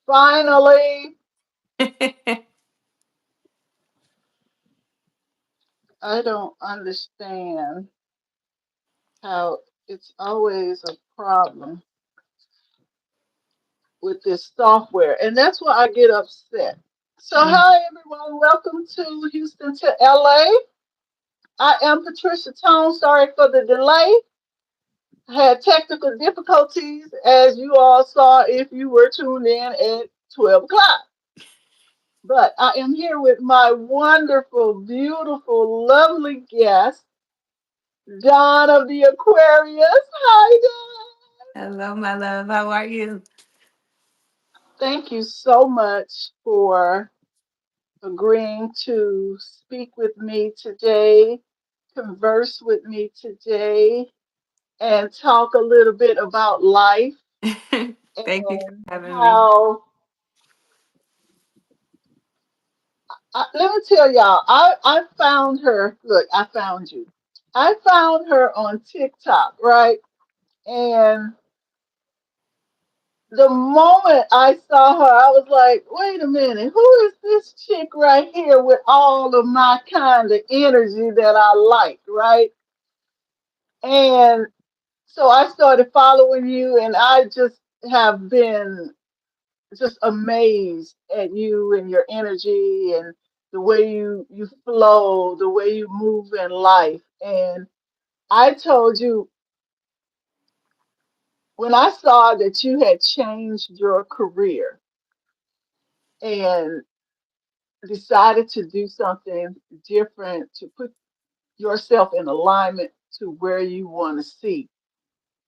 Finally, I don't understand how it's always a problem with this software, and that's why I get upset. So, Mm. hi everyone, welcome to Houston to LA. I am Patricia Tone. Sorry for the delay. I had technical difficulties, as you all saw if you were tuned in at 12 o'clock. But I am here with my wonderful, beautiful, lovely guest, Dawn of the Aquarius. Hi, Dawn. Hello, my love. How are you? Thank you so much for agreeing to speak with me today, converse with me today, and talk a little bit about life Thank you for and having me. how. Let me tell y'all, I found her. Look, I found you. I found her on TikTok, right? And the moment I saw her, I was like, wait a minute, who is this chick right here with all of my kind of energy that I like, right? And so I started following you, and I just have been just amazed at you and your energy and the way you flow, the way you move in life. And I told you when I saw that you had changed your career and decided to do something different to put yourself in alignment to where you want to see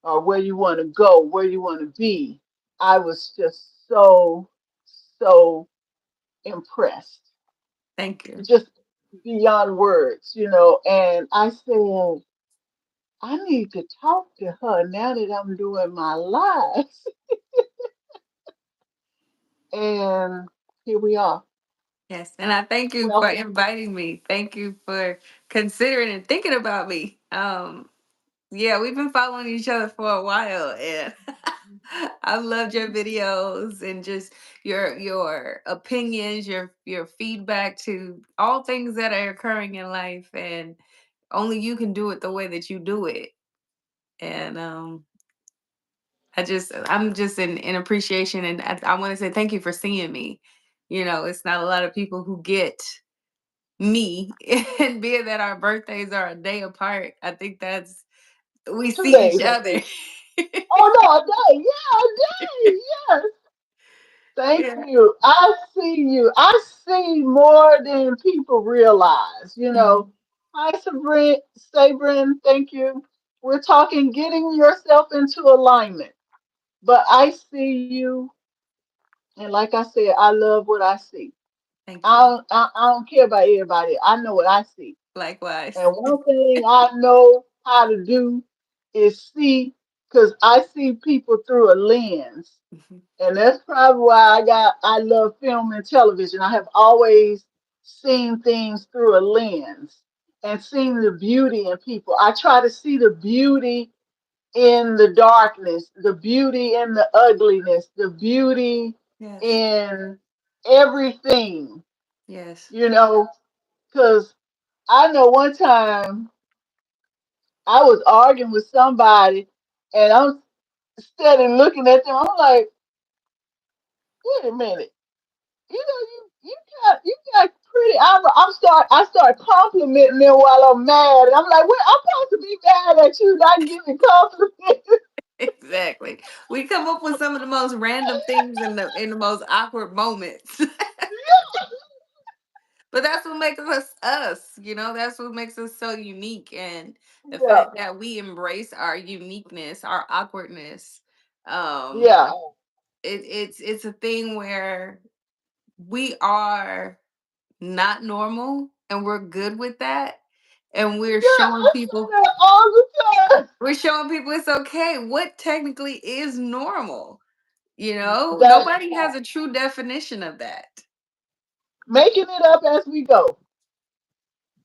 or where you want to go, where you want to be, I was just so impressed, Thank you. just beyond words, And I said, I need to talk to her now that I'm doing my lives. And here we are. Yes, and I thank you for Welcome. inviting me. Thank you for considering and thinking about me. Yeah, we've been following each other for a while, and I've loved your videos and just your opinions, your feedback to all things that are occurring in life, and only you can do it the way that you do it. And I'm just in appreciation, and I want to say thank you for seeing me. It's not a lot of people who get me, and being that our birthdays are a day apart, I think that's we Two see each days, I other. think. Oh no, a day. Yeah, a day. Yes. Thank Yeah. you. I see you. I see more than people realize. Mhm. Hi, Sabrin. Thank you. We're talking getting yourself into alignment. But I see you, and like I said, I love what I see. Thank you. I don't care about everybody. I know what I see. Likewise. And one thing I know how to do is see, because I see people through a lens. Mhm. And that's probably why I love film and television. I have always seen things through a lens and seen the beauty in people. I try to see the beauty in the darkness, the beauty in the ugliness, the beauty Yes. in everything, Yes. you know, because I know one time I was arguing with somebody and I'm standing looking at them. I'm like, wait a minute. You got pretty. I start complimenting them while I'm mad, and I'm like, "What? I'm supposed to be mad at you, not giving compliments." Exactly. We come up with some of the most random things in the most awkward moments. But that's what makes us us, that's what makes us so unique, and the Yeah, fact that we embrace our uniqueness, our awkwardness. Um yeah, it's a thing where we are not normal, and we're good with that, and we're yeah. showing I say people that all the time. we're showing people it's okay. What technically is normal? That's Nobody has a true definition of that. making it up as we go.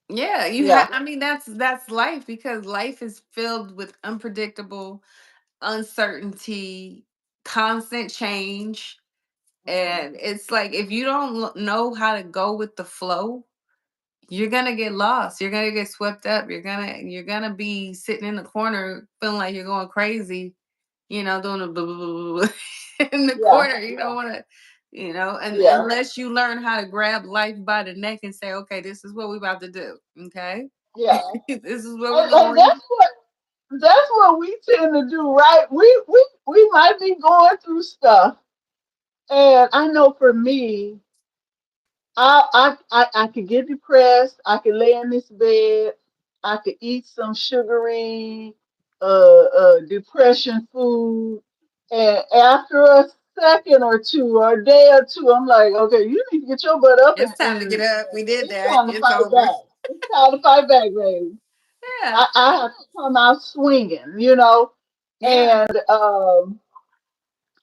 Yeah, Yeah, I mean, that's life, because life is filled with unpredictable uncertainty, constant change. And it's like if you don't know how to go with the flow, you're gonna get lost. You're gonna get swept up. You're gonna be sitting in the corner feeling like you're going crazy, doing a blah, blah, blah, blah, in the Yeah, corner. You don't want to, and yeah, unless you learn how to grab life by the neck and say, okay, this is what we're about to do. Okay, yeah. this is where we're And going. that's what we tend to do, right? We might be going through stuff, and I know for me, I could get depressed. I could lay in this bed. I could eat some sugary, depression food, and after a second or two, or a day or two, I'm like, okay, you need to get your butt up, It's time to get and up. We did it's that. time to It's fight over. back. It's time to fight back, baby. Yeah, I have to come out swinging. yeah. And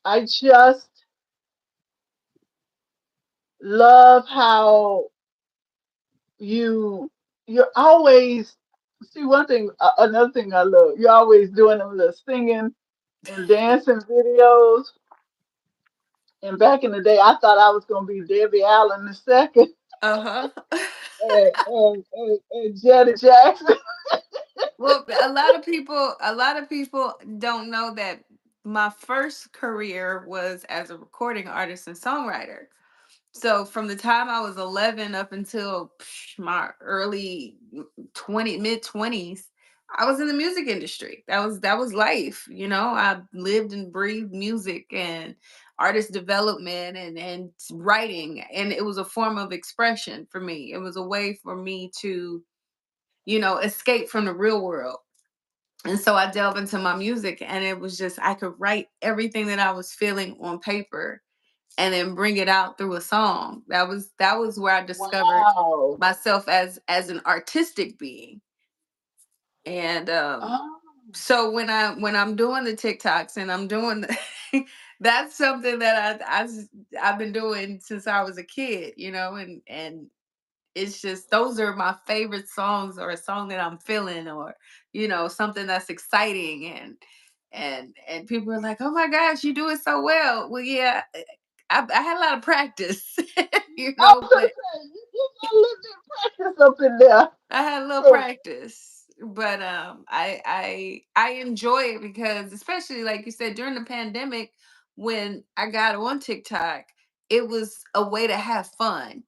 I just love how you you're always see one thing another thing I love. You're always doing them little singing and dancing videos. And back in the day, I thought I was gonna be Debbie Allen the second Uh huh. and Janet Jackson. Well, a lot of people don't know that my first career was as a recording artist and songwriter. So from the time I was 11 up until my early 20 mid 20s, I was in the music industry. That was life. I lived and breathed music and artist development and writing, and it was a form of expression for me. It was a way for me to, escape from the real world. And so I delved into my music, and it was just I could write everything that I was feeling on paper and then bring it out through a song. That was where I discovered Wow. myself as an artistic being. And Oh, so when I'm doing the TikToks and I'm doing that's something that I've been doing since I was a kid, and it's just those are my favorite songs, or a song that I'm feeling, or something that's exciting, and people are like, oh my gosh, you do it so well. Well, yeah, I had a lot of practice, I was gonna but say you got a little bit of practice up in there. I had a little So practice. But I enjoy it because, especially like you said, during the pandemic, when I got on TikTok, it was a way to have fun.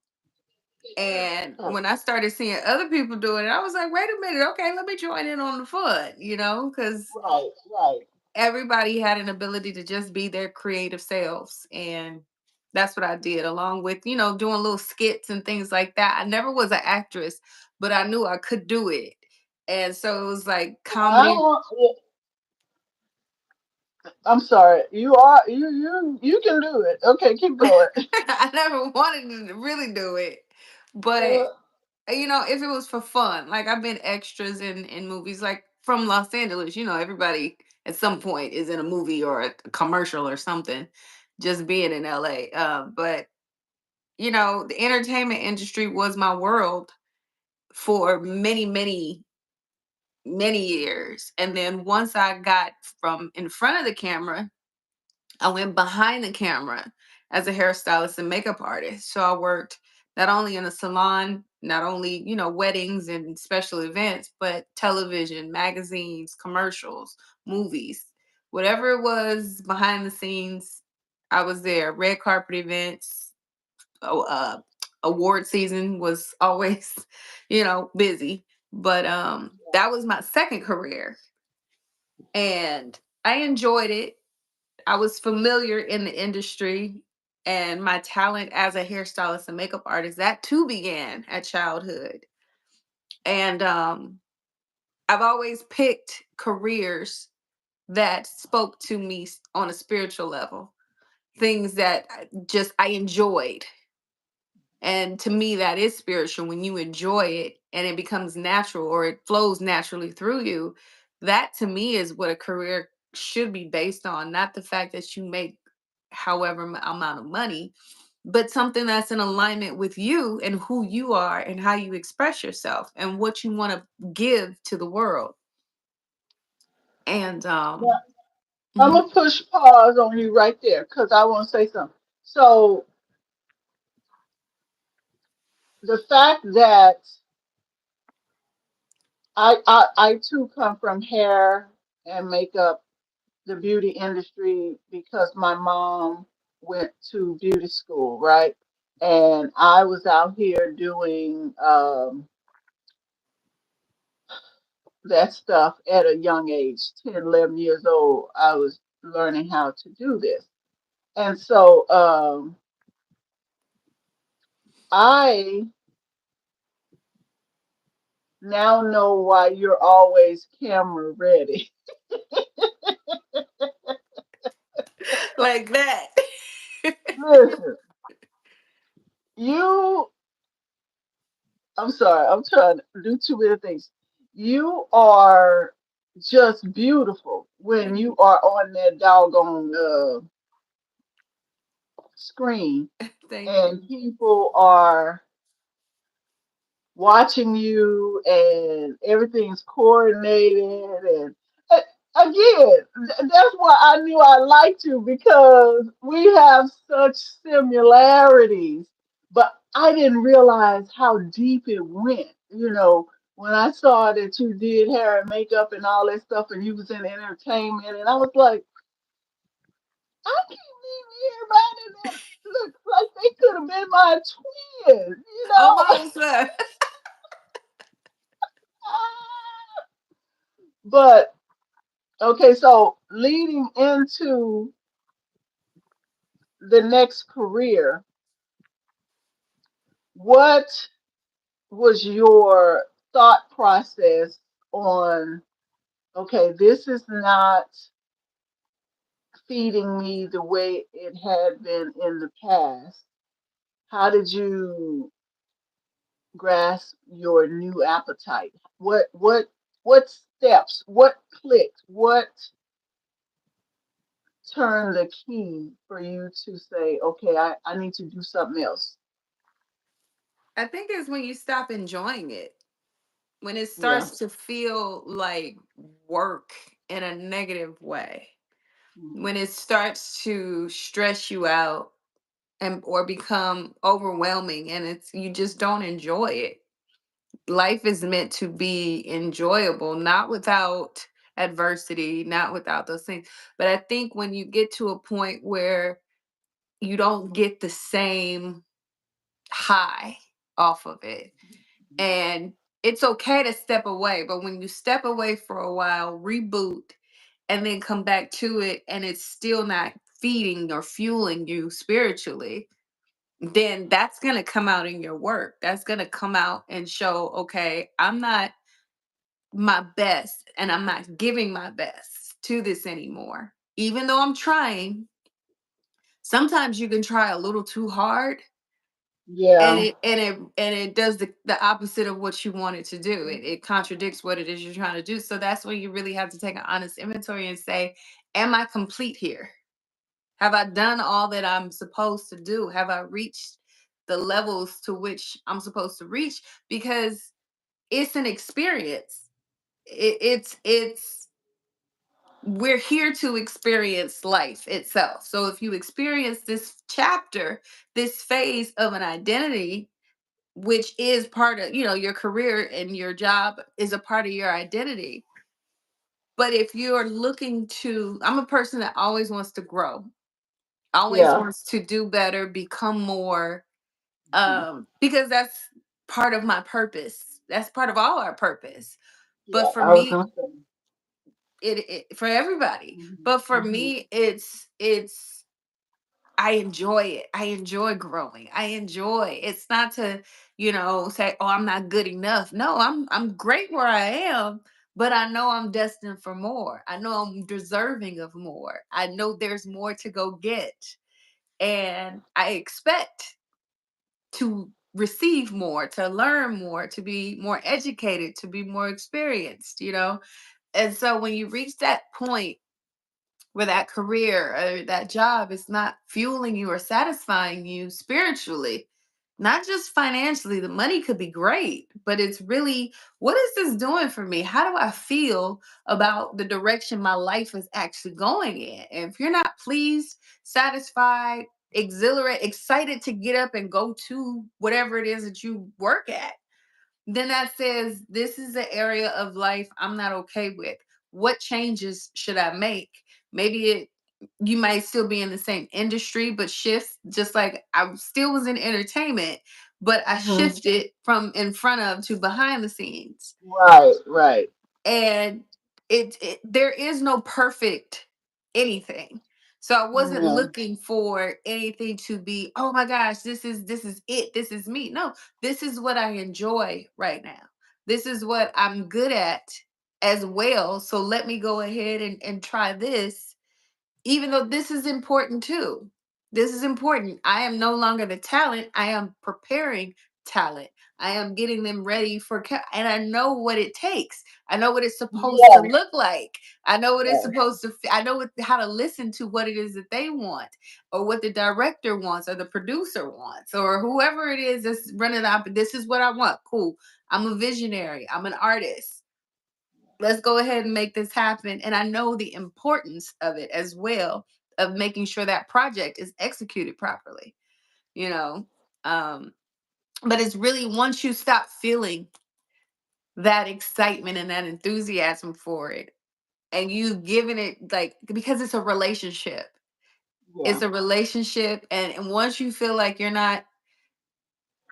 And when I started seeing other people doing it, I was like, wait a minute, okay, let me join in on the fun, because right, right. everybody had an ability to just be their creative selves. And that's what I did, along with, doing little skits and things like that. I never was an actress, but I knew I could do it. And so it was like I comedy. want. I'm sorry. You can do it. Okay, keep going. I never wanted to really do it. But Uh, if it was for fun, like I've been extras in movies, like from Los Angeles, everybody at some point is in a movie or a commercial or something, just being in LA. But the entertainment industry was my world for many, many, many years. And then once I got from in front of the camera, I went behind the camera as a hairstylist and makeup artist. So I worked not only in a salon, not only, weddings and special events, but television, magazines, commercials, movies, whatever it was behind the scenes, I was there. Red carpet events, award season was always, busy. But that was my second career, and I enjoyed it. I was familiar in the industry, and my talent as a hairstylist and makeup artist, that too began at childhood. And I've always picked careers that spoke to me on a spiritual level, things that I enjoyed. And to me, that is spiritual. When you enjoy it and it becomes natural, or it flows naturally through you, that to me is what a career should be based on. Not the fact that you make however amount of money, but something that's in alignment with you and who you are and how you express yourself and what you want to give to the world. And now, I'm mhm. gonna push pause on you right there because I want to say something. So the fact that I too come from hair and makeup, the beauty industry, because my mom went to beauty school, right? And I was out here doing that stuff at a young age, 10, 11 years old. I was learning how to do this. And so I now know why you're always camera ready. Like that. Listen, you, I'm sorry, I'm trying to do too many things. You are just beautiful when you are on that doggone screen Thank and you. people are watching you and everything's coordinated and again that's why I knew I liked you because we have such similarities, but I didn't realize how deep it went, when I saw that you did hair and makeup and all that stuff and you was in entertainment and I was like, I can't believe everybody that looks like they could have been my twin. Almost. But okay, so leading into the next career, what was your thought process on, okay, this is not feeding me the way it had been in the past? How did you grasp your new appetite? What steps, what clicked, what turned the key for you to say, okay, I need to do something else? I think it's when you stop enjoying it. When it Yeah. starts to feel like work in a negative way. Mhm. When it starts to stress you out and or become overwhelming and it's you just don't enjoy it. Life is meant to be enjoyable, not without adversity, not without those things. But I think when you get to a point where you don't get the same high off of it, and it's okay to step away, but when you step away for a while, reboot, and then come back to it, and it's still not feeding or fueling you spiritually, then that's going to come out in your work. That's going to come out and show, okay, I'm not my best and I'm not giving my best to this anymore. Even though I'm trying, sometimes you can try a little too hard and Yeah. it does the opposite of what you want it to do. It contradicts what it is you're trying to do. So that's when you really have to take an honest inventory and say, am I complete here? Have I done all that I'm supposed to do? Have I reached the levels to which I'm supposed to reach? Because it's an experience. It's we're here to experience life itself. So if you experience this chapter, this phase of an identity, which is part of, your career and your job is a part of your identity. But if you're looking to, I'm a person that always wants to grow, always Yeah. wants to do better, become more, Mhm. because that's part of my purpose. That's part of all our purpose. But Yeah. for I was me, gonna say. it for everybody. Mhm. But for Mhm. me, it's I enjoy it. I enjoy growing. I enjoy. It's not to, say, "Oh, I'm not good enough." No, I'm great where I am, but I know I'm destined for more. I know I'm deserving of more. I know there's more to go get. And I expect to receive more, to learn more, to be more educated, to be more experienced. And so when you reach that point where that career or that job is not fueling you or satisfying you spiritually, not just financially, the money could be great, but it's really, what is this doing for me? How do I feel about the direction my life is actually going in? And if you're not pleased, satisfied, excited to get up and go to whatever it is that you work at, then that says this is an area of life I'm not okay with. What changes should I make? Maybe it you might still be in the same industry, but shift, just like I still was in entertainment, but I Hmm. shifted from in front of to behind the scenes. Right, right. And there is no perfect anything. So I wasn't Yeah, looking for anything to be, oh my gosh, this is it, this is me. No, this is what I enjoy right now. This is what I'm good at as well, so let me go ahead and try this, even though this is important too. This is important. I am no longer the talent. I am preparing talent. I am getting them ready for, and I know what it takes. I know what it's supposed to yeah, look like. I know what it's yeah, supposed to, I know how to listen to what it is that they want, or what the director wants, or the producer wants, or whoever it is that's running up. This is what I want. Cool. I'm a visionary. I'm an artist. Let's go ahead and make this happen. And I know the importance of it as well, of making sure that project is executed properly, you know. Um, but it's really, once you stop feeling that excitement and that enthusiasm for it, and you've given it, like, because it's a relationship. yeah, It's a relationship. And once you feel like you're not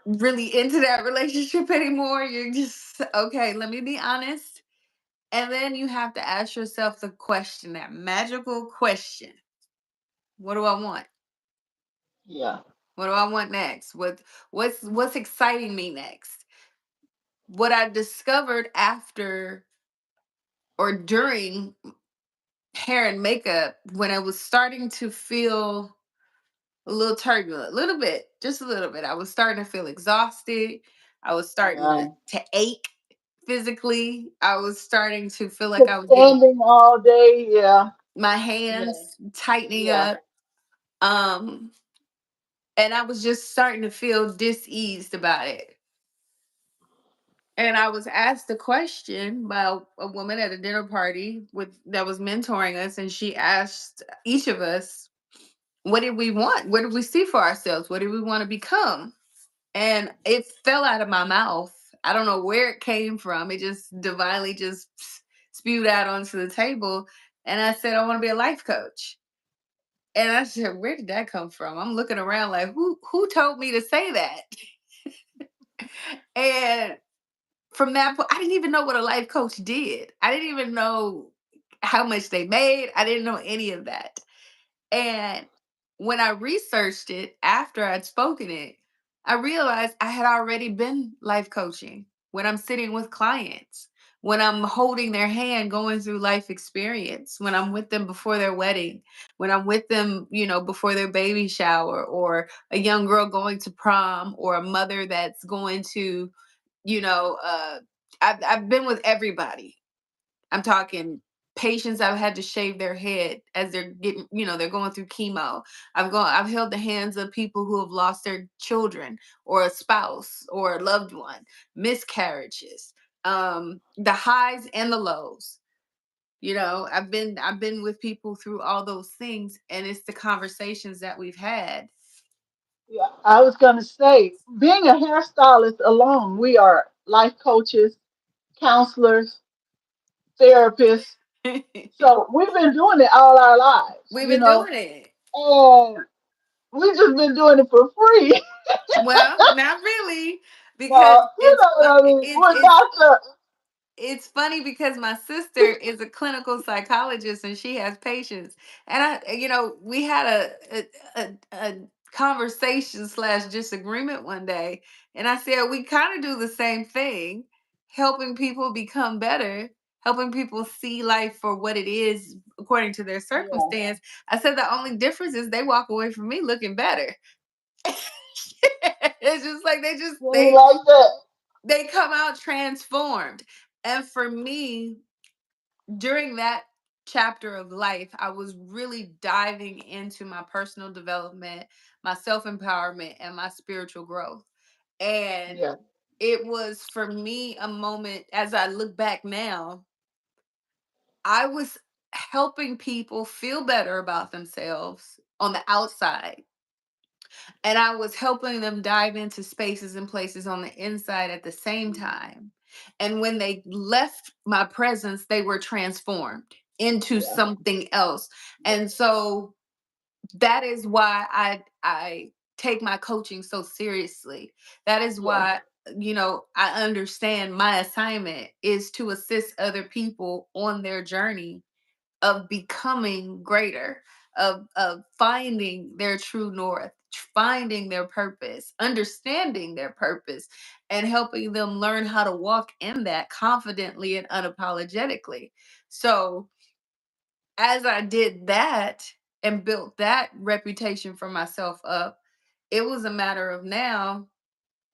really into that relationship anymore, you're just, okay, let me be honest. And then you have to ask yourself the question, that magical question. What do I want? yeah, What do I want next? What's exciting me next? What I discovered after or during hair and makeup, when I was starting to feel a little turbulent, a little bit, just a little bit. I was starting to feel exhausted. I was starting yeah. to ache physically. I was starting to feel like Just I was getting standing all day. Yeah, my yeah, hands tightening yeah, up. Um, and I was just starting to feel diseased about it. And I was asked a question by a woman at a dinner party with that was mentoring us, and she asked each of us, what did we want? What did we see for ourselves? What did we want to become? And it fell out of my mouth. I don't know where it came from. It just divinely just spewed out onto the table. And I said, I want to be a life coach. And I said, where did that come from? I'm looking around like, who told me to say that? And from that point, I didn't even know what a life coach did. I didn't even know how much they made. I didn't know any of that. And when I researched it after I'd spoken it, I realized I had already been life coaching when I'm sitting with clients, when I'm holding their hand going through life experience, when I'm with them before their wedding, when I'm with them, before their baby shower, or a young girl going to prom, or a mother that's going to, you know, uh, I've been with everybody. I'm talking patients I've had to shave their head as they're getting, they're going through chemo. I've held the hands of people who have lost their children, or a spouse, or a loved one, miscarriages, the highs and the lows. I've been with people through all those things, and it's the conversations that we've had. yeah. I was gonna say, being a hairstylist alone, we are life coaches, counselors, therapists. We've So we've been doing it all our lives, been doing it. and we just been doing it for free. Well, not really, because You know what I mean? it's We're not the, it's funny because my sister is a clinical psychologist and she has patients. And we had a conversation slash disagreement one day. And I said, we kind of do the same thing, helping people become better, helping people see life for what it is according to their yeah. circumstance. I said, the only difference is they walk away from me looking better. It's just like they just Things they like that. they come out transformed. And for me, during that chapter of life, I was really diving into my personal development, my self empowerment, and my spiritual growth. And Yeah, it was for me a moment, as I look back now, I was helping people feel better about themselves on the outside. And I was helping them dive into spaces and places on the inside at the same Mhm. time. And when they left my presence, they were transformed into Yeah. something else. Yeah. And so that is why I take my coaching so seriously. That is Yeah. why, I understand my assignment is to assist other people on their journey of becoming greater, of finding their true north, finding their purpose, understanding their purpose, and helping them learn how to walk in that confidently and unapologetically. So as I did that and built that reputation for myself up, it was a matter of now,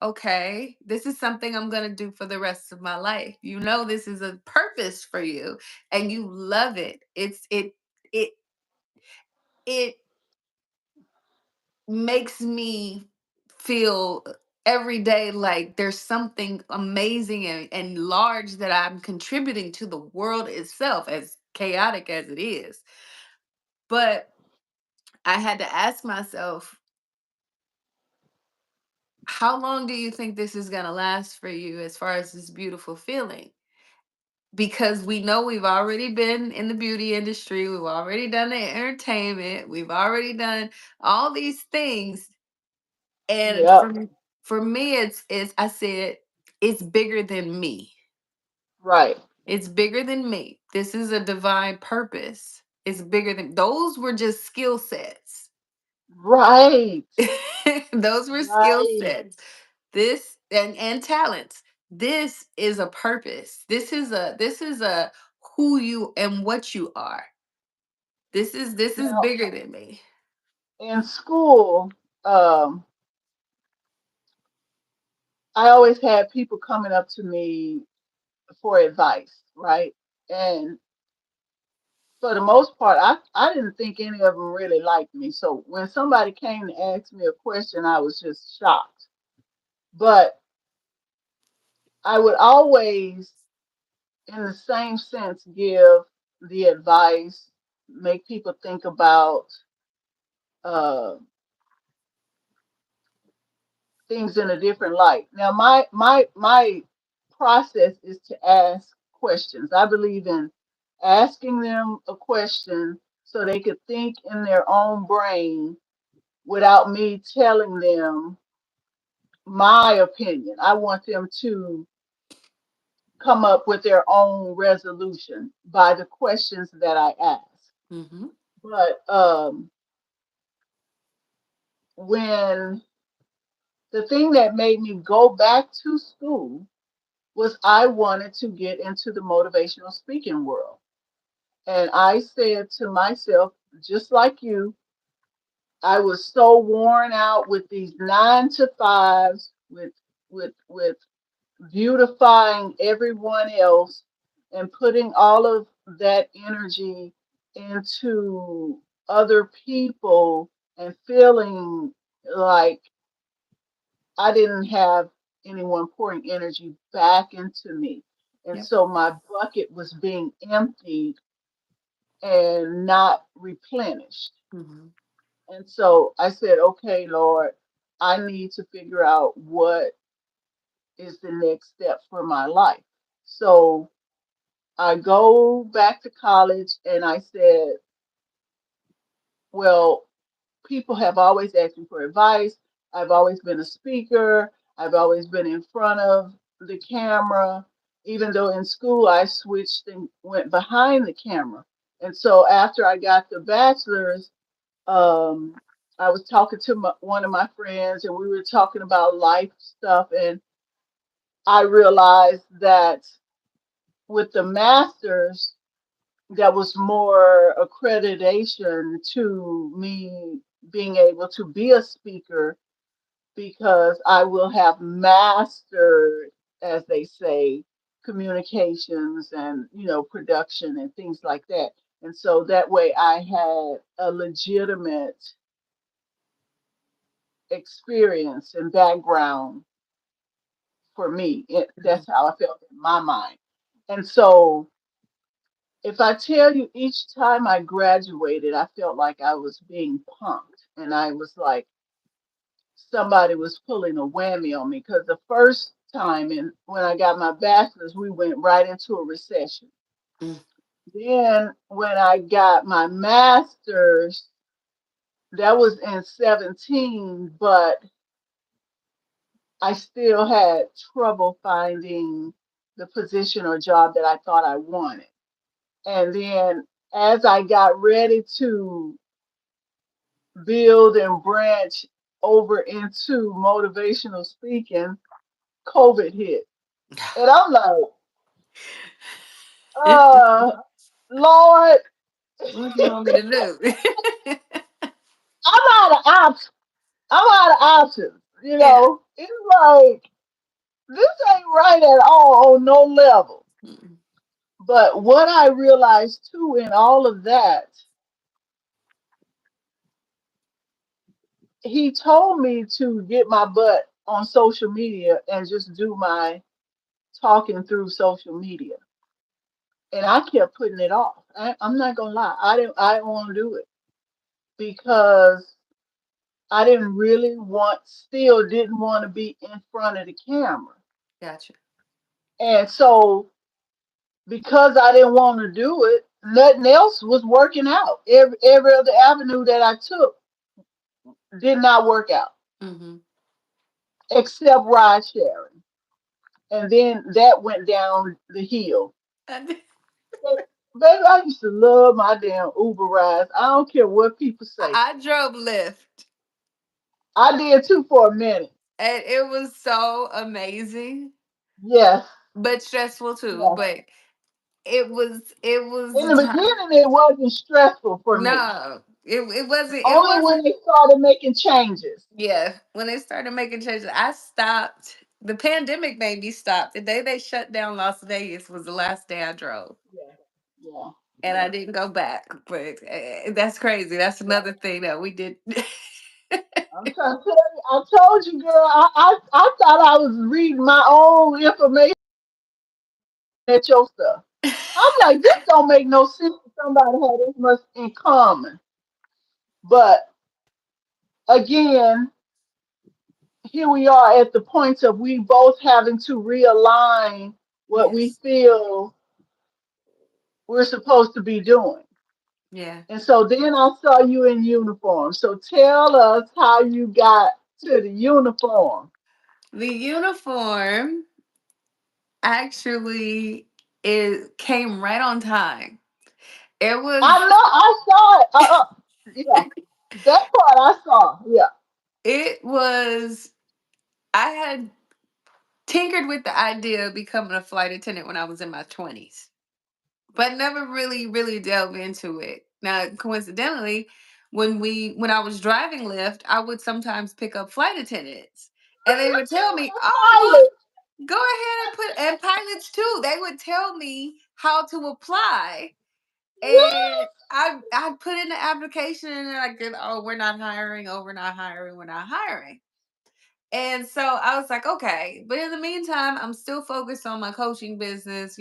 okay, this is something I'm going to do for the rest of my life. This is a purpose for you and you love it. It it makes me feel every day like there's something amazing and large that I'm contributing to the world itself, as chaotic as it is. But I had to ask myself, how long do you think this is going to last for you as far as this beautiful feeling? Because we know we've already been in the beauty industry, we've already done the entertainment, we've already done all these things. And Yep. for me, it's I said it's bigger than me. Right. It's bigger than me. This is a divine purpose. It's bigger than those were just skill sets. Right. Those were skill Right. sets. This and talents. This is a purpose. This is a who you and what you are. This is Now, bigger than me. in school, um, I always had people coming up to me for advice, right? And for the most part, I didn't think any of them really liked me. So when somebody came to ask me a question, I was just shocked. But I would always, in the same sense, give the advice, make people think about uh, things in a different light. Now, my process is to ask questions. I believe in asking them a question so they could think in their own brain without me telling them my opinion. I want them to come up with their own resolution by the questions that I ask. Hmm. But when the thing that made me go back to school was I wanted to get into the motivational speaking world. And I said to myself, just like you, I was so worn out with these 9 to 5s, with beautifying everyone else and putting all of that energy into other people and feeling like I didn't have anyone pouring energy back into me. And Yep. so my bucket was being emptied and not replenished. Hmm. And so I said, okay, Lord, I need to figure out what is the next step for my life. So I go back to college and I said, well, people have always asked me for advice. I've always been a speaker. I've always been in front of the camera, even though in school I switched and went behind the camera. And so after I got the bachelor's, um, I was talking to one of my friends and we were talking about life stuff. And I realized that with the master's, that was more accreditation to me being able to be a speaker because I will have mastered, as they say, communications and production and things like that. And so that way I had a legitimate experience and background for me. That's how I felt in my mind. And so if I tell you each time I graduated, I felt like I was being punked. And I was like, somebody was pulling a whammy on me because the first time when I got my bachelor's, we went right into a recession. Mm. Then when I got my master's, that was in 17, but I still had trouble finding the position or job that I thought I wanted. And then as I got ready to build and branch over into motivational speaking, COVID hit. And I'm like, uh, Lord, What do you want me to do? I'm out of options. I'm out of options. Yeah. It's like this ain't right at all on no level. Mm. But what I realized too in all of that, he told me to get my butt on social media and just do my talking through social media. And I kept putting it off. I'm not gonna lie. I didn't want to do it because I still didn't want to be in front of the camera. Gotcha. And so because I didn't want to do it, nothing else was working out. Every other avenue that I took did not work out Mm-hmm. except ride sharing. And then that went down the hill. But, baby, I used to love my damn Uber rides. I don't care what people say. I drove Lyft, I did too for a minute. and it was so amazing, Yes, but stressful too. yes. But it was In the the time. beginning, it wasn't stressful for me. No, it Only when wasn't. they started making changes. Yeah, when they started making changes, I stopped. The pandemic made me stop. The day they shut down Las Vegas was the last day I drove, Yeah, yeah, and I yeah, didn't go back. But that's crazy. That's yeah. another thing that we did. I'm trying to tell you, I told you, girl, I thought I was reading my own information at your stuff. I'm like, this don't make no sense for somebody to have this much in common. But again, here we are at the point of we both having to realign what we Yes. feel we're supposed to be doing. Yeah. And so then I saw you in uniform. So tell us how you got to the uniform. The uniform actually it came right on time. It was I know I saw it. Yeah, that part I saw. Yeah, it was I had tinkered with the idea of becoming a flight attendant when I was in my 20s, but never really delve into it. Now, coincidentally, when I was driving Lyft, I would sometimes pick up flight attendants, and they would tell me, "Oh, pilot. go ahead and put," and pilots too. They would tell me how to apply, and Yes, I put in the application, and they're like, "Oh, we're not hiring. Oh, we're not hiring. We're not hiring." And so I was like, okay. But in the meantime, I'm still focused on my coaching business.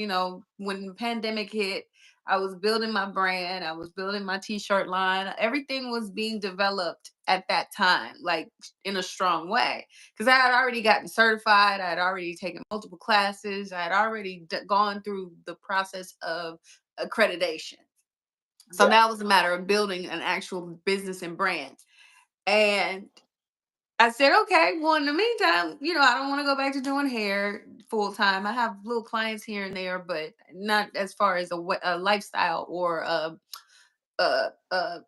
When the pandemic hit, I was building my brand, I was building my t shirt line. Everything was being developed at that time, like in a strong way. Because I had already gotten certified, I had already taken multiple classes, I had already gone through the process of accreditation. So yeah. now it was a matter of building an actual business and brand. And I said, okay, well, in the meantime, I don't want to go back to doing hair full time. I have little clients here and there, but not as far as a lifestyle or a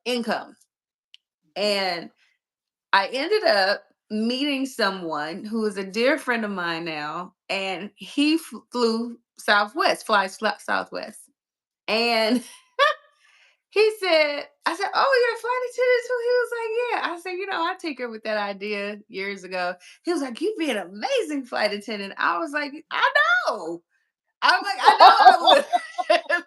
income. And I ended up meeting someone who is a dear friend of mine now, and he flew Southwest, flies Southwest. And I said, "Oh, you're a flight attendant too?" He was like, "Yeah." I said, "I tinkered with that idea years ago." He was like, "You'd be an amazing flight attendant." I was like, "I know." I'm like, "I know I would."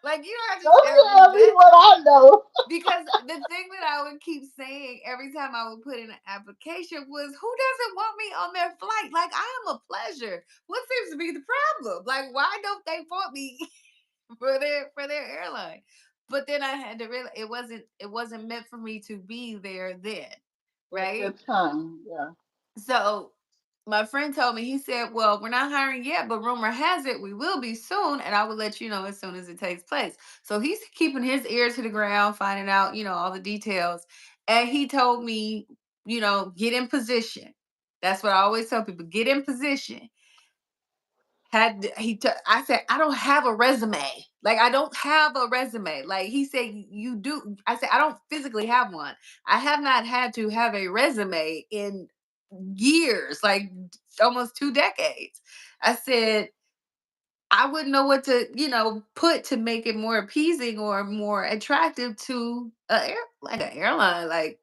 Like, you don't have to Don't tell me tell me that. what I know. Because the thing that I would keep saying every time I would put in an application was, who doesn't want me on their flight? Like, I am a pleasure. What seems to be the problem? Like, why don't they want me for their airline? But then I had to realize it wasn't meant for me to be there then, At right? that time, yeah. So my friend told me, he said, well, we're not hiring yet, but rumor has it we will be soon. And I will let you know as soon as it takes place. So he's keeping his ear to the ground, finding out, all the details. And he told me, get in position. That's what I always tell people, get in position. I said, I don't have a resume. Like, I don't have a resume. Like, he said, you do. I said, I don't physically have one. I have not had to have a resume in years, like almost 2 decades. I said, I wouldn't know what to, put to make it more appeasing or more attractive to like an airline. Like,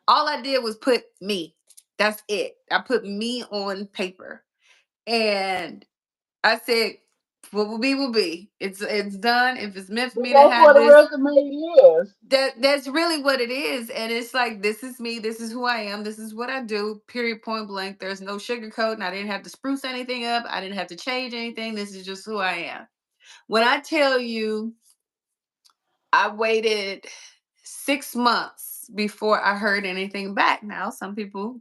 all I did was put me. That's it. I put me on paper. And I said, what will be will be. It's done. If it's meant for But me to that's have what a this, resume is. that's really what it is. And it's like, this is me, this is who I am, this is what I do, period, point blank. There's no sugarcoating. I didn't have to spruce anything up. I didn't have to change anything. This is just who I am. When I tell you, I waited 6 months before I heard anything back. Now, some people,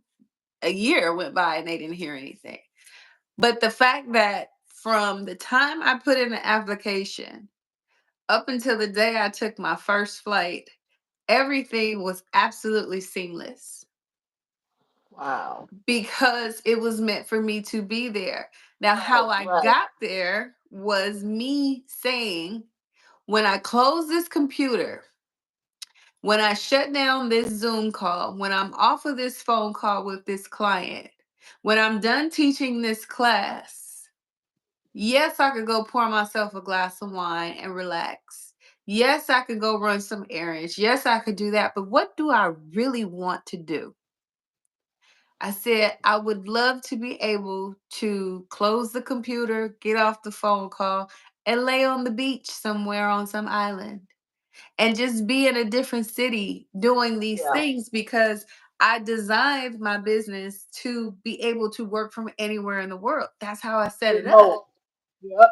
a year went by and they didn't hear anything. But the fact that from the time I put in the application up until the day I took my first flight, everything was absolutely seamless Wow. because it was meant for me to be there. Now, Right, how I right. got there was me saying, when I close this computer, when I shut down this Zoom call, when I'm off of this phone call with this client, when I'm done teaching this class, yes, I could go pour myself a glass of wine and relax. Yes, I could go run some errands. Yes, I could do that. But what do I really want to do? I said, I would love to be able to close the computer, get off the phone call, and lay on the beach somewhere on some island and just be in a different city doing these Yeah. things because I designed my business to be able to work from anywhere in the world. That's how I set it up. Remote. Yep.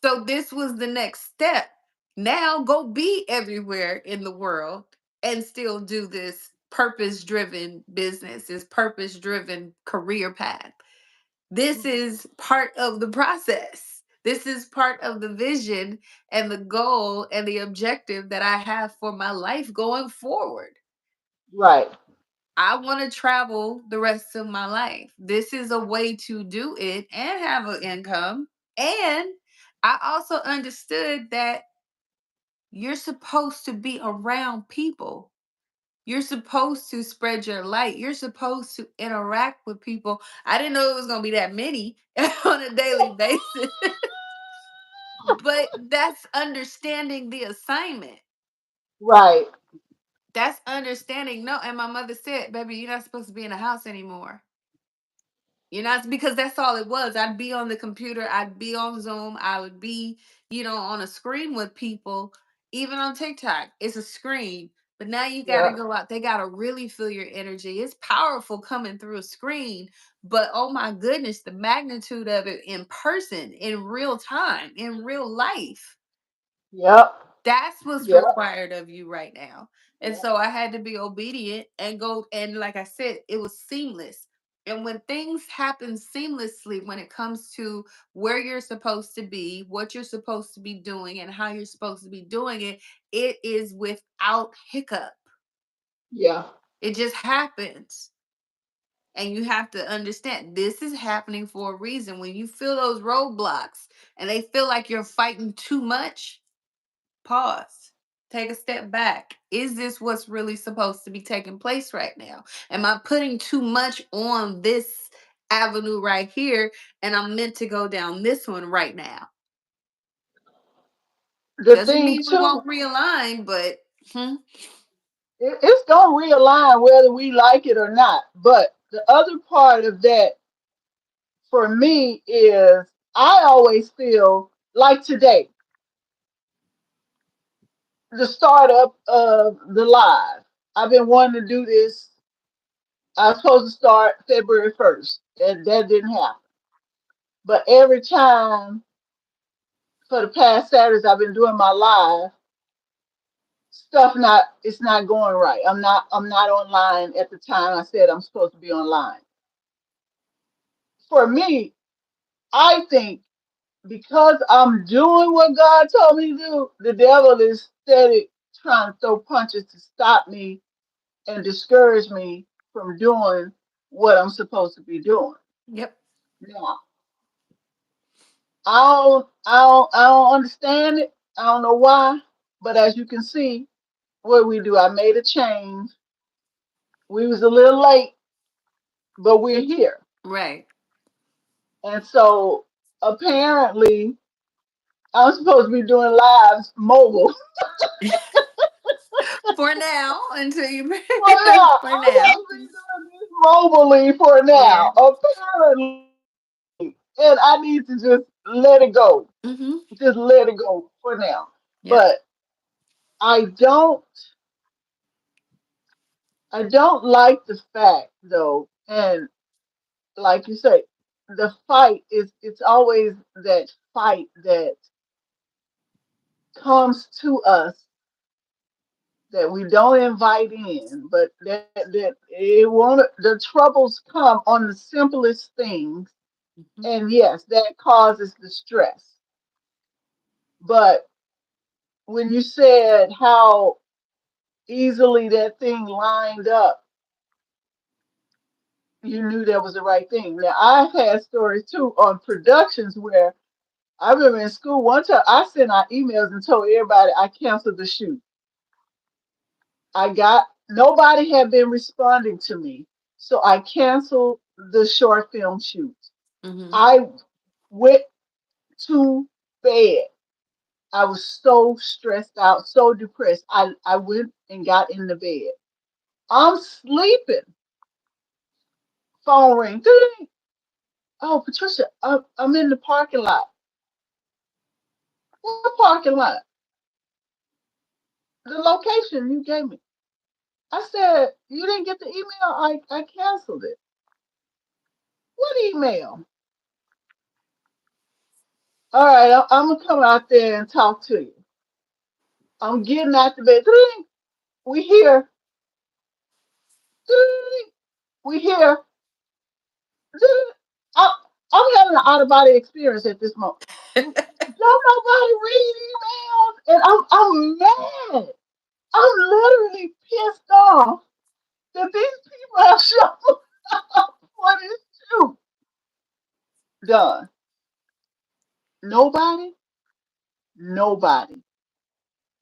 So this was the next step. Now go be everywhere in the world and still do this purpose driven business, this purpose driven career path. This Mhm. is part of the process. This is part of the vision and the goal and the objective that I have for my life going forward. Right. I want to travel the rest of my life. This is a way to do it and have an income. And I also understood that you're supposed to be around people. You're supposed to spread your light. You're supposed to interact with people. I didn't know it was going to be that many on a daily basis, but that's understanding the assignment. Right. That's understanding. No, and my mother said, baby, you're not supposed to be in the house anymore. Because that's all it was. I'd be on the computer, I'd be on Zoom, I would be, on a screen with people, even on TikTok. It's a screen. But now you got to Yep. go out. They got to really feel your energy. It's powerful coming through a screen, but oh my goodness, the magnitude of it in person, in real time, in real life. Yep. That's what's Yep. required of you right now. And Yep. so I had to be obedient and go. And like I said, it was seamless. And when things happen seamlessly, when it comes to where you're supposed to be, what you're supposed to be doing, and how you're supposed to be doing it, it is without hiccup. Yeah. It just happens. And you have to understand this is happening for a reason. When you feel those roadblocks and they feel like you're fighting too much, pause, take a step back. Is this what's really supposed to be taking place right now? Am I putting too much on this avenue right here and I'm meant to go down this one right now? The Doesn't thing mean we too, won't realign, but it's gonna realign whether we like it or not. But the other part of that for me is I always feel like today, the startup of the live. I've been wanting to do this. I was supposed to start February 1st, and that didn't happen. But every time for the past Saturdays I've been doing my live, stuff not it's not going right. I'm not online at the time I said I'm supposed to be online. For me, I think because I'm doing what God told me to do, the devil is steady trying to throw punches to stop me and discourage me from doing what I'm supposed to be doing. Yep. Now, I don't understand it. I don't know why, but as you can see, what we do, I made a change. We was a little late, but we're here. Right. And so apparently I'm supposed to be doing lives mobile. For now, until you Well, yeah, for I'm now. supposed to be doing this mobily for Yeah. now, apparently. And I need to just let it go. Mm-hmm. Just let it go for now. Yep. But I don't I don't like the fact though, and like you say, the fight is it's always that fight that comes to us that we don't invite in, but that it won't the troubles come on the simplest things, Mm-hmm. and yes, that causes the stress. But when you said how easily that thing lined up, you knew that was the right thing. Now I've had stories too on productions where I remember in school one time I sent out emails and told everybody I canceled the shoot. I got nobody had been responding to me, so I canceled the short film shoot. Mm-hmm. I went to bed. I was so stressed out, so depressed. I went and got in the bed. I'm sleeping. Phone ring. Ding. Oh, Patricia, I'm in the parking lot. What parking lot? The location you gave me. I said, you didn't get the email? I canceled it. What email? All right, I'm going to come out there and talk to you. I'm getting out the bed. Ding. We here. Ding. We here. Ding. I, I'm having an out of body experience at this moment. Don't nobody read emails, and I'm mad. I'm literally pissed off that these people have shown up for this shoot. Done. Nobody, nobody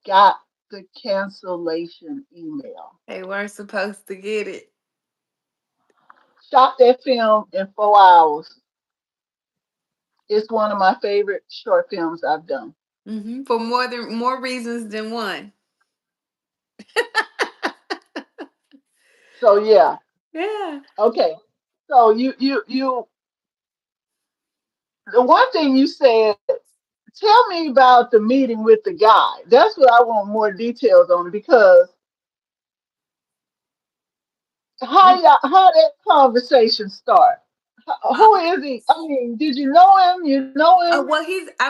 got the cancellation email. They weren't supposed to get it. Shot that film in 4 hours. It's one of my favorite short films I've done. Mm-hmm. For more reasons than one. So yeah, Yeah. okay. So you the one thing you said, tell me about the meeting with the guy. That's what I want more details on because how that conversation start? Who is he? I mean, did you know him? You know him? Well,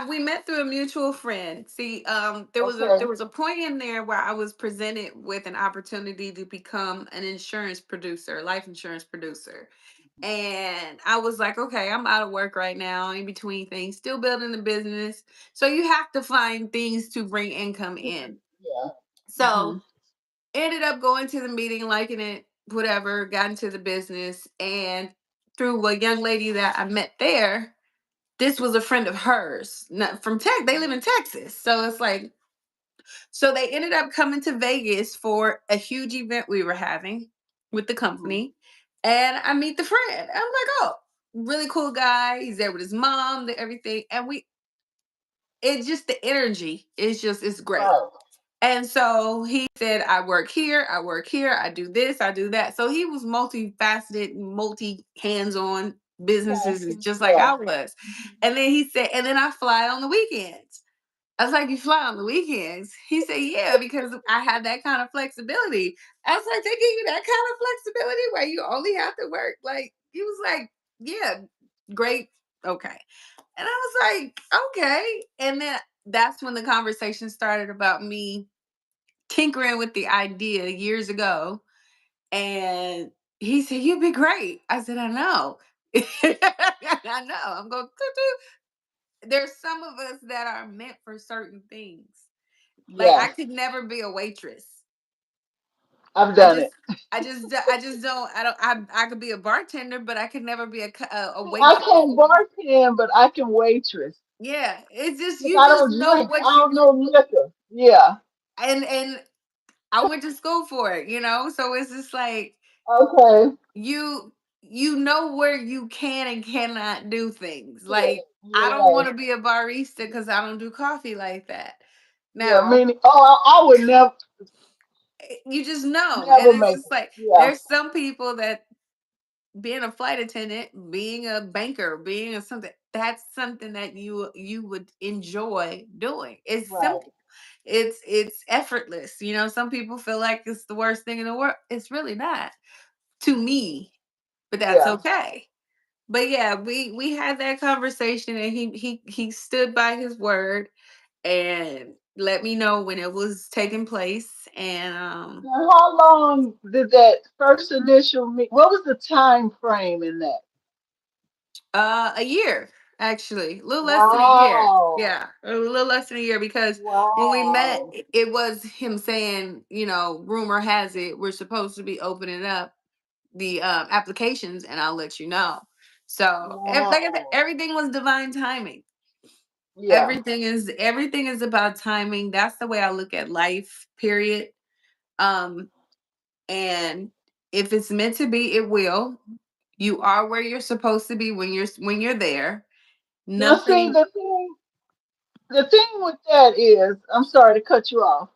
we met through a mutual friend. See, there Okay. was a point in there where I was presented with an opportunity to become an insurance producer, life insurance producer. And I was like, okay, I'm out of work right now, in between things, still building the business. So you have to find things to bring income in. Yeah. So Hmm. ended up going to the meeting, liking it, whatever, got into the business, and through a young lady that I met there, this was a friend of hers, not from Tech. They live in Texas, so it's like, so they ended up coming to Vegas for a huge event we were having with the Hmm. company, and I meet the friend. I'm like, oh, really cool guy. He's there with his mom, everything, and it's just the energy is just it's great. Right. And so he said, I work here, I work here, I do this, I do that. So he was multifaceted, multi hands on businesses, is just like Yeah. I was. And then he said, and then I fly on the weekends. I was like, you fly on the weekends? He said, yeah, because I had that kind of flexibility. I was like, they give you that kind of flexibility where you only have to work. Like, he was like, yeah, great. Okay. And I was like, okay. And then that's when the conversation started about me tinkering with the idea years ago, and he said, "You'd be great." I said, "I know." I know. I'm going. There's some of us that are meant for certain things. Like I Yes, could never be a waitress. I've I done it. just, I just don't. I don't. I could be a bartender, but I could never be a I waitress. can't bartend, but I can waitress. Yeah, it's just Because you I just don't know drink. I what don't you know liquor. Yeah. and I went to school for it, So it's just like Okay. you know where you can and cannot do things. Like I don't Yes. want to be a barista because I don't do coffee like that. Yeah. Now Meaning, oh, I would never, you just know, and never it's make just it. like Yeah. there's some people that being a flight attendant, being a banker, being a something that's something that you would enjoy doing. It's Right. simple. It's effortless. Some people feel like it's the worst thing in the world. It's really not to me, but that's Yeah. okay. But yeah, we had that conversation, and he stood by his word and let me know when it was taking place, and Now, how long did that first initial meet? What was the time frame in that? a year, actually. A little less than a year. Wow. Yeah, a little less than a year, because when we met, Wow. it was him saying, rumor has it we're supposed to be opening up the applications, and I'll let you know. So, like I said, Wow. everything was divine timing. Yeah. Everything is about timing. That's the way I look at life. Period. Um, and if it's meant to be, it will. You are where you're supposed to be when you're there. Now, see, Nothing. the thing with that is, I'm sorry to cut you off.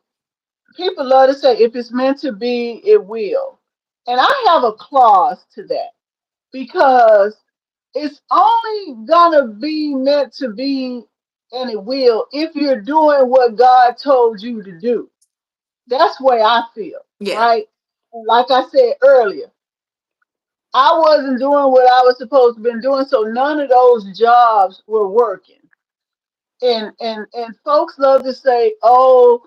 People love to say, if it's meant to be, it will. And I have a clause to that because it's only gonna be meant to be and it will if you're doing what God told you to do. That's the way I feel, Yeah. right? And like I said earlier, I wasn't doing what I was supposed to been doing, so none of those jobs were working. And folks love to say, oh,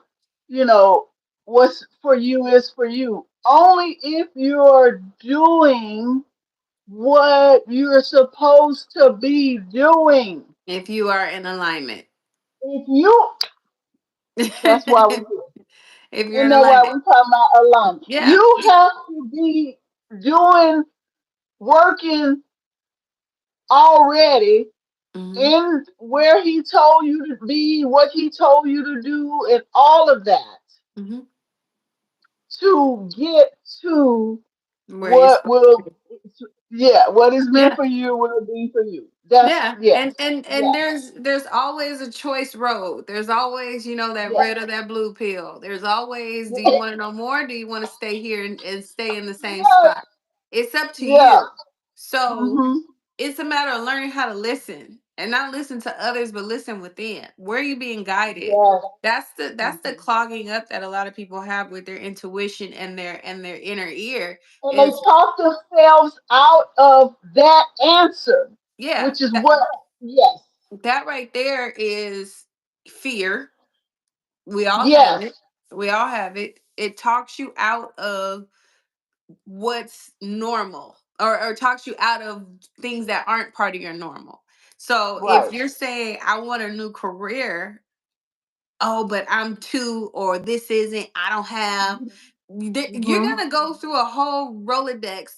you know, what's for you is for you. Only if you're doing what you're supposed to be doing. If you are in alignment. If you, that's why we're If here. you're And in that's why alignment. we're talking about alignment. Yeah. You have to be doing, working already Hmm. in where he told you to be, what he told you to do, and all of that Hmm. to get to Where you're what supposed to will, be. yeah, what is meant Yeah. for you will be for you. That's, Yeah, yes, and yes, there's always a choice road. There's always, that yes, red or that blue pill. There's always, do you yes, want to know more? Do you want to stay here and stay in the same yes, spot? It's up to yeah, you. So mm-hmm, it's a matter of learning how to listen, and not listen to others, but listen within. Where are you being guided? yes. That's the Mhm. clogging up that a lot of people have with their intuition and their inner ear And they is, talk themselves out of that answer, yeah, which is that, what, yes, that right there is fear. We all have yes, it. We all have it. It talks you out of what's normal, or talks you out of things that aren't part of your normal. So if right. you're saying, I want a new career, oh, but I'm too, or this isn't, I don't have, you're Mm-hmm. going to go through a whole Rolodex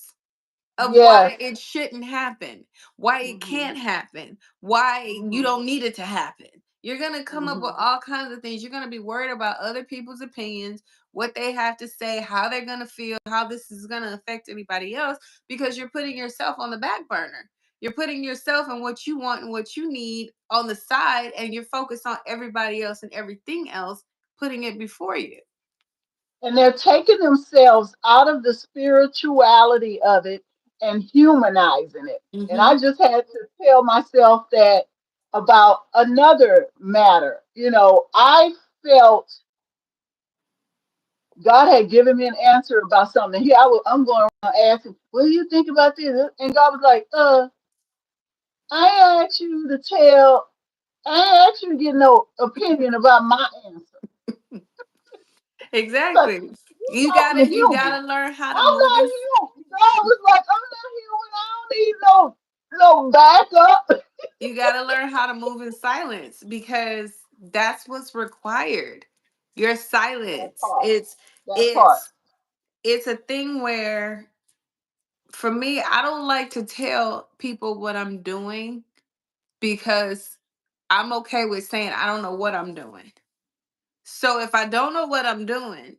of Yes. why it shouldn't happen, why it Mm-hmm. can't happen, why you Mm-hmm. don't need it to happen. You're going to come up with Mm-hmm. all kinds of things. You're going to be worried about other people's opinions, what they have to say, how they're going to feel, how this is going to affect anybody else, because you're putting yourself on the back burner. You're putting yourself and what you want and what you need on the side, and you're focused on everybody else and everything else, putting it before you. And they're taking themselves out of the spirituality of it and humanizing it. And I Hmm. just had to tell myself that about another matter. I felt God had given me an answer about something. Here I'm going around asking, what do you think about this? And God was like, I ain't asked you to I ain't asked you to get no opinion about my answer. Like, Exactly. you talking to You humans. gotta learn how to I'm move not in. human. God was like, I'm not human. I don't need no backup. You gotta learn how to move in silence because that's what's required. Your That silence. part. That part. It's it's a thing where for me, I don't like to tell people what I'm doing because I'm okay with saying I don't know what I'm doing. So if I don't know what I'm doing,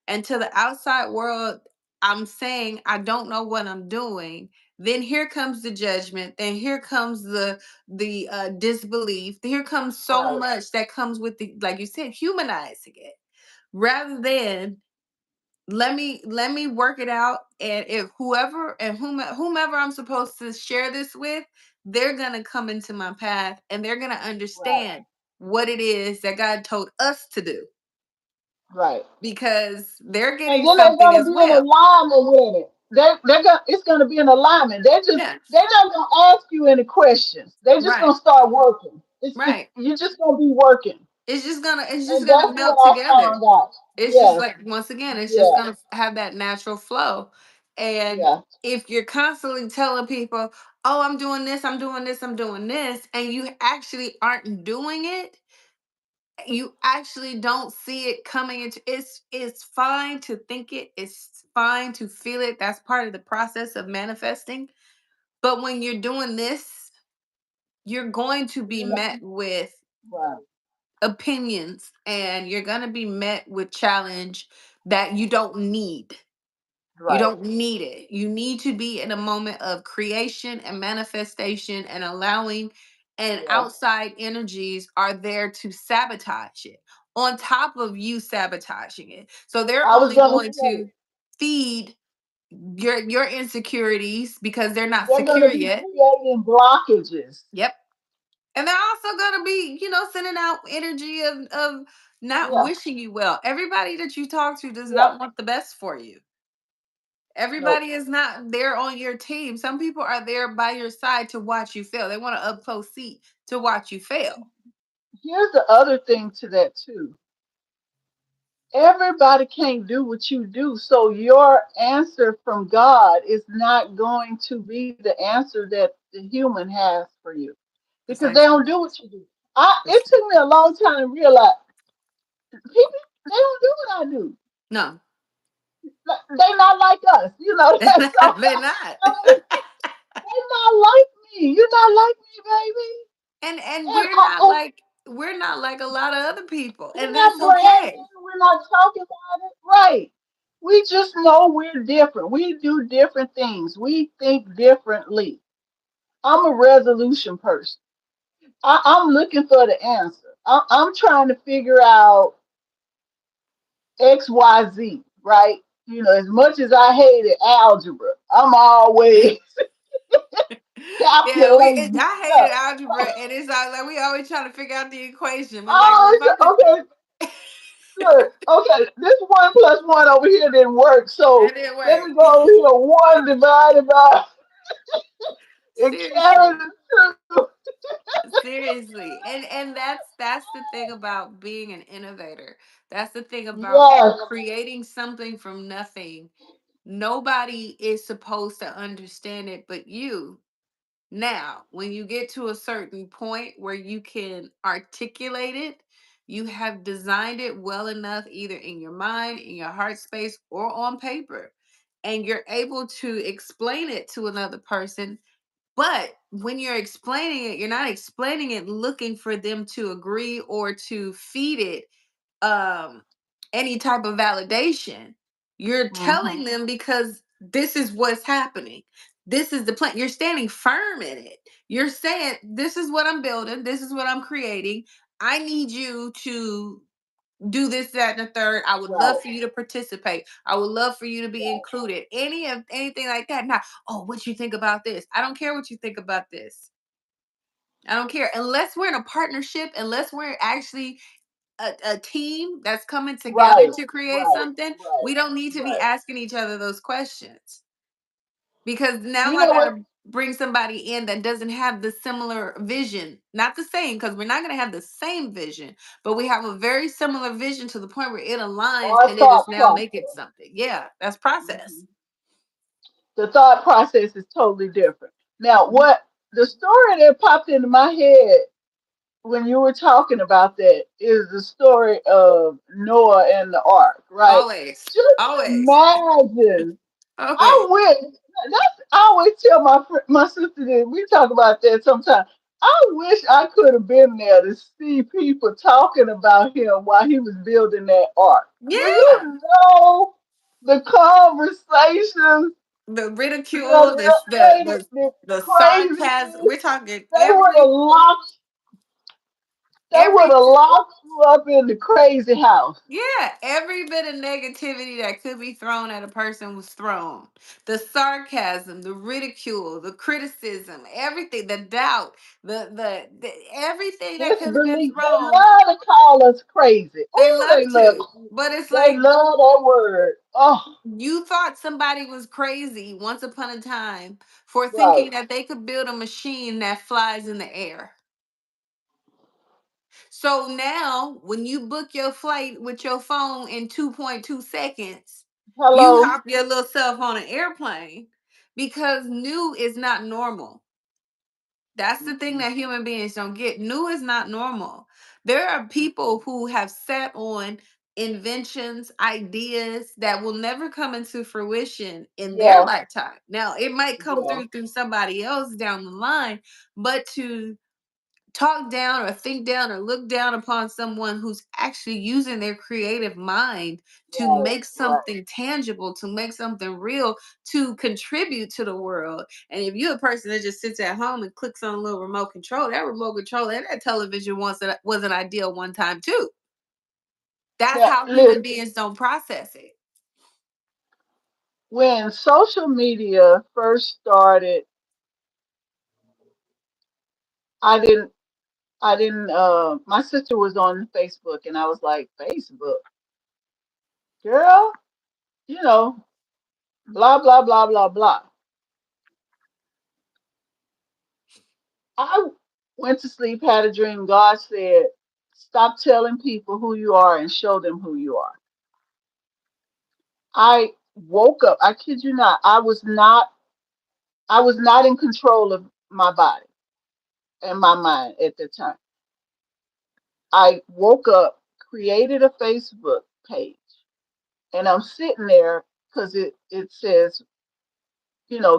and to the outside world, I'm saying I don't know what I'm doing, then here comes the judgment, then here comes the disbelief, here comes so Right. much that comes with the, like you said, humanizing it rather than let me work it out. And if whoever and whomever I'm supposed to share this with, they're gonna come into my path and they're gonna Right. understand what it is that God told us to do Right. because they're And getting then they're something gonna as be in well. alignment with it. They're gonna it's gonna be in alignment. Yes. They're not gonna ask you any questions. They're just Right. gonna start working. It's Right. you're just gonna be working. It's just And gonna that's what melt I together. found out. It's just Yes, like once again, it's just yeah, gonna have that natural flow. And yeah. if you're constantly telling people, "Oh, I'm doing this, I'm doing this, I'm doing this," and you actually aren't doing it, you actually don't see it coming into it's fine to think it, it's fine to feel it. That's part of the process of manifesting. But when you're doing this, you're going to be You know, met with right, opinions and you're going to be met with challenge that you don't need. You right. don't need it. You need to be in a moment of creation and manifestation and allowing, and Yeah. outside energies are there to sabotage it on top of you sabotaging it. So they're I was only gonna going say to feed your insecurities because they're not they're secure gonna be yet. creating blockages. Yep. And they're also gonna be, sending out energy of not Yeah, wishing you well. Everybody that you talk to does yeah. not want the best for you. Nope. Everybody is not there on your team. Some people are there by your side to watch you fail. They want an up close seat to watch you fail. Here's the other thing to that too. Everybody can't do what you do, so your answer from God is not going to be the answer that the human has for you because they Precisely. don't do what you do. That's It true. took me a long time to realize people they don't do what I do. No, They not like us, That's so. they're not. I mean, they not like me. You not like me, baby. And And we're not like a lot of other people, we're and not that's bragging. okay. We're not talking about it. Right. We just know we're different. We do different things. We think differently. I'm a resolution person. I'm looking for the answer. I'm trying to figure out XYZ, right? As much as I hated algebra, I'm always Yeah, calculating I hated stuff. algebra, and it's like we always trying to figure out the equation. I'm like, well, Oh, if I could, okay, good. Okay, this one plus one over here didn't work, that so didn't let work. me go over here. One divided by and carry Seriously. the two. Seriously. And that's the thing about being an innovator. That's the thing about Yes, creating something from nothing. Nobody is supposed to understand it but you. Now, when you get to a certain point where you can articulate it, you have designed it well enough, either in your mind, in your heart space, or on paper, and you're able to explain it to another person. But when you're explaining it, you're not explaining it looking for them to agree or to feed it um any type of validation. You're hmm, telling them because this is what's happening. This is the plan. You're standing firm in it. You're saying, this is what I'm building, this is what I'm creating. I need you to do this, that, and the third. I would love right, for you to participate. I would love for you to be right, included. Anything like that. Now, oh, what you think about this? I don't care what you think about this. I don't care. Unless we're in a partnership, unless we're actually a team that's coming together right, to create right, something, right, we don't need to be right. asking each other those questions. Because now You I know gotta what? bring somebody in that doesn't have the similar vision. Not the same, because we're not going to have the same vision, but we have a very similar vision to the point where it aligns Our and it is thought now making process. something. Yeah, that's process. Mhm. The thought process is totally different. Now, Mhm. what the story that popped into my head when you were talking about that is the story of Noah and the ark, right? Always, Just always, imagine. I always. wish that's I always tell my sister that we talk about that sometimes. I wish I could have been there to see people talking about him while he was building that ark. Do Yeah. you know the conversations, The the ridicule, this the the sarcasm. craziness? We're talking They would have locked they would every have locked you up in the crazy house. yeah, every bit of negativity that could be thrown at a person was thrown. The sarcasm, the ridicule, the criticism, everything, the doubt, the everything that could have been Disbelief. They thrown. love to call us crazy. They Oh, love they love to. But it's they like love that word. Oh, you thought somebody was crazy once upon a time for right. thinking that they could build a machine that flies in the air. So now, when you book your flight with your phone in 2.2 seconds, you Hello. hop your little self on an airplane because new is not normal. That's the thing Mm-mm. that human beings don't get. New is not normal. There are people who have sat on inventions, ideas that will never come into fruition in their Yeah, lifetime. Now, it might come yeah, through somebody else down the line, but to talk down or think down or look down upon someone who's actually using their creative mind to right, make right. something tangible, to make something real, to contribute to the world. And if you're a person that just sits at home and clicks on a little remote control, that remote control and that television once was an idea one time too. That's Now, how human listen, beings don't process it. when social media first started, I didn't, my sister was on Facebook and I was like, Facebook, girl, you know, blah, blah, blah, blah, blah. I went to sleep, had a dream. God said, stop telling people who you are and show them who you are. I woke up, I kid you not, I was not in control of my body and my mind at the time. I woke up, created a Facebook page, and I'm sitting there because it says,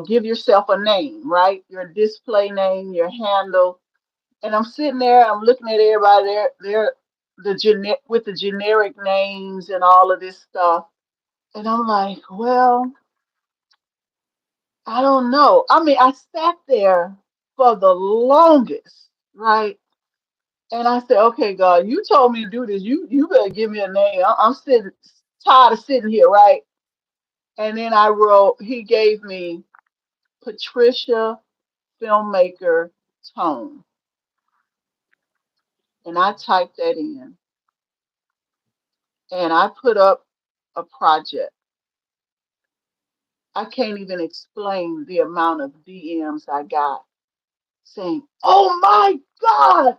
give yourself a name, right? Your display name, your handle. And I'm sitting there, I'm looking at everybody there, with the generic names and all of this stuff. And I'm like, well, I don't know. I mean, I sat there for the longest, right? And I said, okay, God, you told me to do this. You better give me a name. I'm sitting tired of sitting here, right? And then I wrote, he gave me Patricia Filmmaker Tone. And I typed that in and I put up a project. I can't even explain the amount of DMs I got saying, oh my God,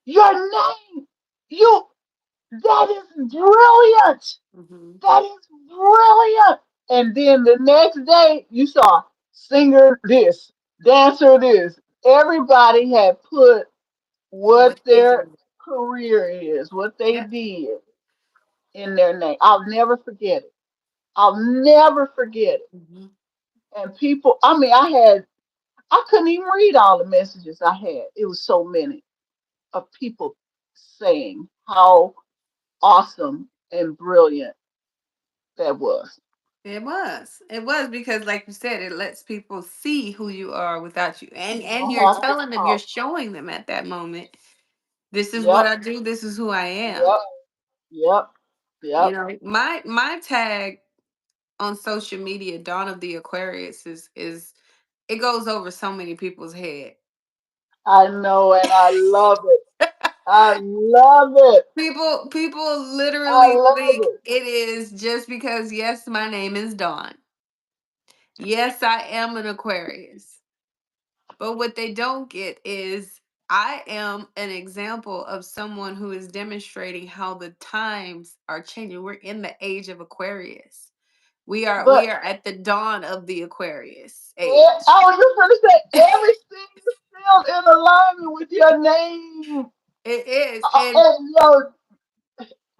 your name, you, that is brilliant. Mhm. That is brilliant. And then the next day, you saw singer this, dancer this. Everybody had put What what they their do. career is, what they Yeah. did in their name. I'll never forget it. I'll never forget it. Mhm. And people, I mean, I couldn't even read all the messages I had. It was so many of people saying how awesome and brilliant that was. It was. It was because, like you said, it lets people see who you are without you, and You and don't you're have to telling them, you're talk. showing them at that moment, this is what Yep, I do. This is who I am. yep, yep, You yep. know, my tag on social media, Dawn of the Aquarius, is it goes over so many people's head. I know, and I love it. I love it. People I literally love think it. it is just because yes, my name is Dawn. Yes, I am an Aquarius. But what they don't get is I am an example of someone who is demonstrating how the times are changing. We're in the age of Aquarius. We But are at the dawn of the Aquarius age. I was just going to say everything is still in alignment with your name. It is. And And your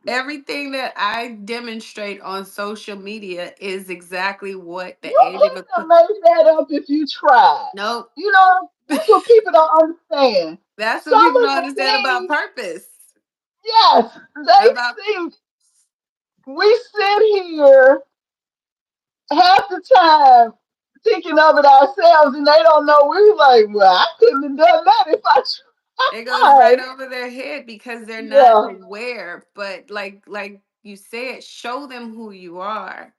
everything that I demonstrate on social media is exactly what the You age of couldn't have Aquarius. made that up if you tried. Nope. You know, that's what people don't understand. That's what Some people of don't the understand about things, purpose. yes, they About think we sit here half the time thinking of it ourselves and they don't know. We like, well, I couldn't have done that if I it goes right tried. over their head because they're not Yeah, aware. But like you said, show them who you are.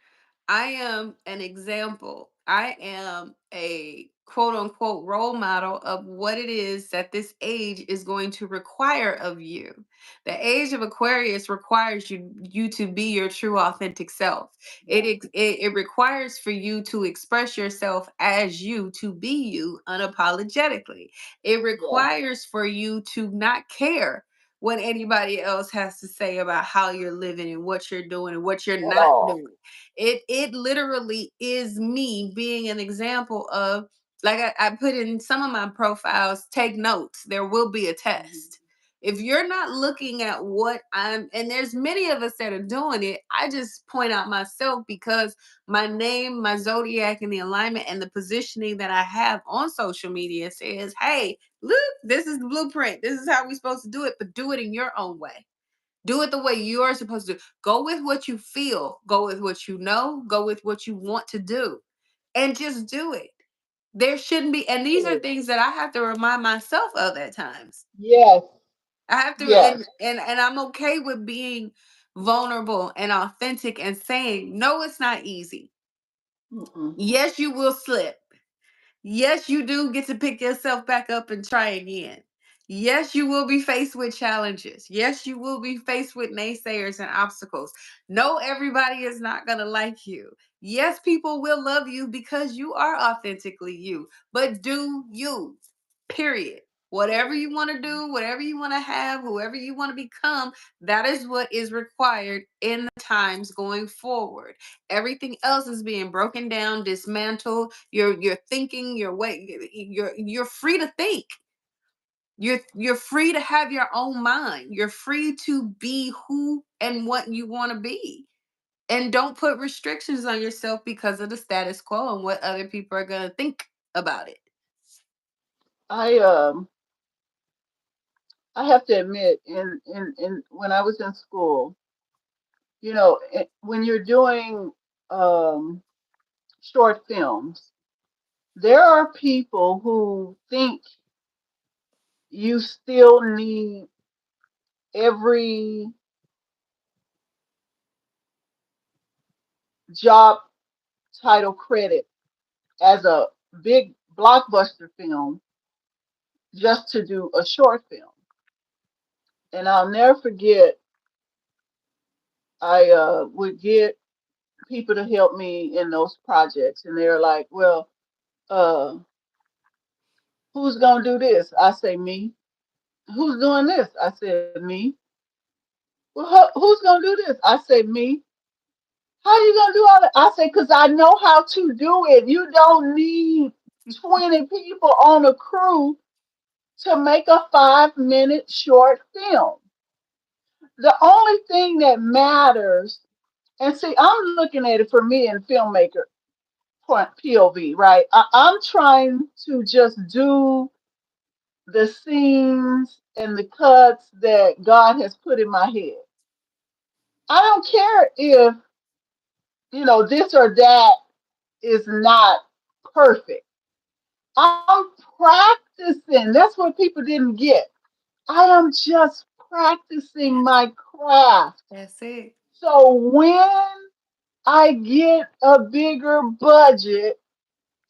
I am an example. I am a quote unquote role model of what it is that this age is going to require of you. The age of Aquarius requires you to be your true authentic self. It requires for you to express yourself as you, to be you unapologetically. It yeah, requires for you to not care what anybody else has to say about how you're living and what you're doing and what you're at not all. doing. It literally is me being an example of, like I put in some of my profiles, take notes. There will be a test. If you're not looking at what I'm, and there's many of us that are doing it, I just point out myself because my name, my zodiac, and the alignment and the positioning that I have on social media says, hey, look, this is the blueprint. This is how we're supposed to do it, but do it in your own way. Do it the way you're supposed to. Go with what you feel. Go with what you know. Go with what you want to do. And just do it. There shouldn't be, and these are things that I have to remind myself of at times. Yes, I have to, yes. and I'm okay with being vulnerable and authentic and saying, no, it's not easy. Mm-mm. Yes, you will slip. Yes, you do get to pick yourself back up and try again. Yes, you will be faced with challenges. Yes, you will be faced with naysayers and obstacles. No, everybody is not going to like you. Yes, people will love you because you are authentically you, but do you, period. Whatever you want to do, whatever you want to have, whoever you want to become, that is what is required in the times going forward. Everything else is being broken down, dismantled. You're thinking your way. You're free to think. You're free to have your own mind. You're free to be who and what you want to be. And don't put restrictions on yourself because of the status quo and what other people are gonna think about it. I I have to admit, in when I was in school, when you're doing um, short films, there are people who think you still need every job title credit as a big blockbuster film just to do a short film. And I'll never forget, I would get people to help me in those projects, and they're like, "Well, uh, who's gonna do this?" I say, "Me." "Who's doing this?" I said, "Me." "Well, who's gonna do this?" I say, "Me." "How you gonna do all that?" I say, "Cause I know how to do it. You don't need 20 people on a crew to make a 5 minute short film. The only thing that matters, and see, I'm looking at it for me and filmmaker point POV, right? I'm trying to just do the scenes and the cuts that God has put in my head. I don't care if, this or that is not perfect. I'm practicing. That's what people didn't get. I am just practicing my craft. That's it. So when I get a bigger budget,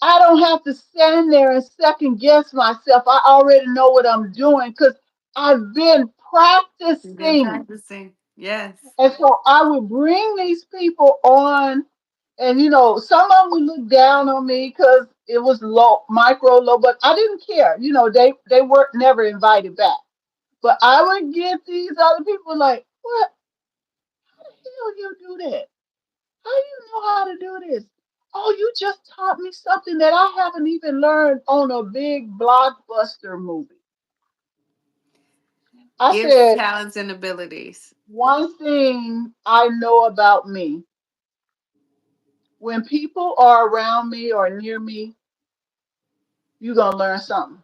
I don't have to stand there and second guess myself. I already know what I'm doing because I've been You've been practicing. practicing. Yes. And so I would bring these people on, And some of them would look down on me because it was low, micro low, but I didn't care. They weren't never invited back. But I would get these other people like, what the hell you do that? How you know how to do this? Oh, you just taught me something that I haven't even learned on a big blockbuster movie. I Gifts, said, talents, and abilities. one thing I know about me, when people are around me or near me, you're going to learn something.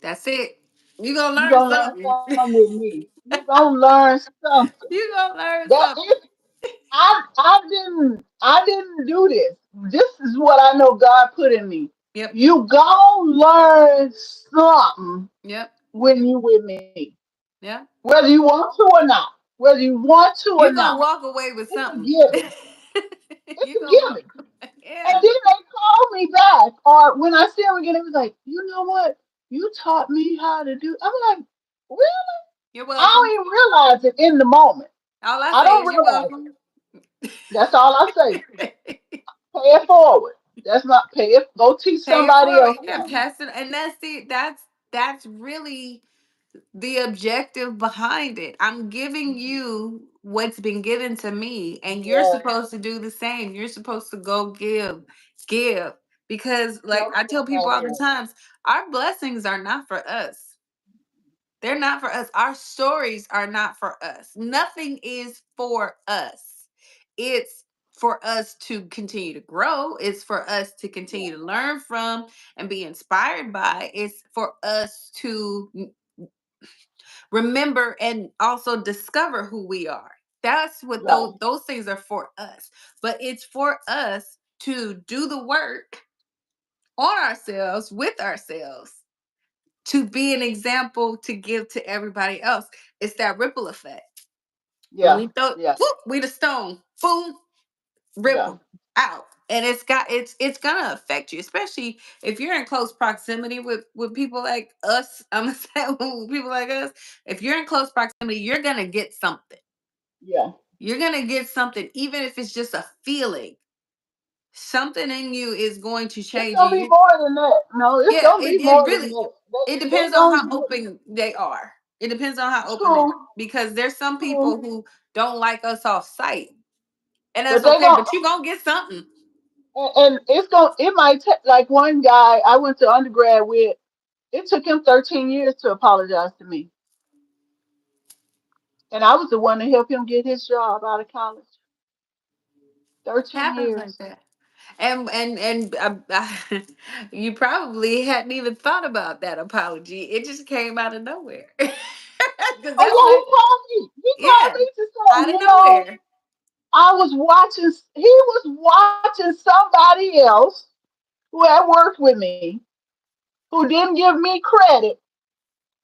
That's it. You gonna You're learn going to learn something. something with me. You're going to learn something. You gonna learn That something. is, I didn't do this. This is what I know God put in me. Yep. You gonna learn something Yep. when you with me, Yep. whether you want to or not. Whether you want to or You're not, gonna walk away with it's a something. given. It's You a gonna walk. given. And Yeah. then they call me back, or when I see them again, it was like, you know what? You taught me how to do. I'm like, really? You're I don't welcome. even realize it in the moment. All I I say don't is you're realize it. welcome. That's all I say. Pay it forward. That's not pay it. Go teach Pay it somebody forward. else Yeah, something. pass it. And that's it. That's really the objective behind it. I'm giving you what's been given to me, and you're Yeah. supposed to do the same. You're supposed to go give. Because, like Help I tell people all somebody the else. times, our blessings are not for us. They're not for us. Our stories are not for us. Nothing is for us. It's for us to continue to grow. It's for us to Yeah. continue to learn from and be inspired by. It's for us to remember and also discover who we are. That's what Right. those things are for us. But it's for us to do the work on ourselves with ourselves to be an example to give to everybody else. It's that ripple effect. When Yeah. we throw, Yeah. whoop, we the stone, boom, Yeah. ripple out, and it's gonna affect you, especially if you're in close proximity with people like us. I'm gonna say with people like us. If you're in close proximity, you're gonna get something. Yeah. You're gonna get something, even if it's just a feeling. Something in you is going to It's change gonna be you. more than that. No, it's Yeah, gonna be it more than really that. it They depends on gonna how get open they are. It depends on how open they true, are. Because there's some true, people who don't like us off sight. And but that's they okay, gonna but you gonna get something. and it's gonna it might take like one guy I went to undergrad with. It took him 13 years to apologize to me, and I was the one to help him get his job out of college. 13 Happens like years. that. You probably hadn't even thought about that apology. It just came out of nowhere. Because Oh that's yeah, what, he called me. He called yeah, me to say, out of nowhere. I was watching. He was watching somebody else who had worked with me, who didn't give me credit,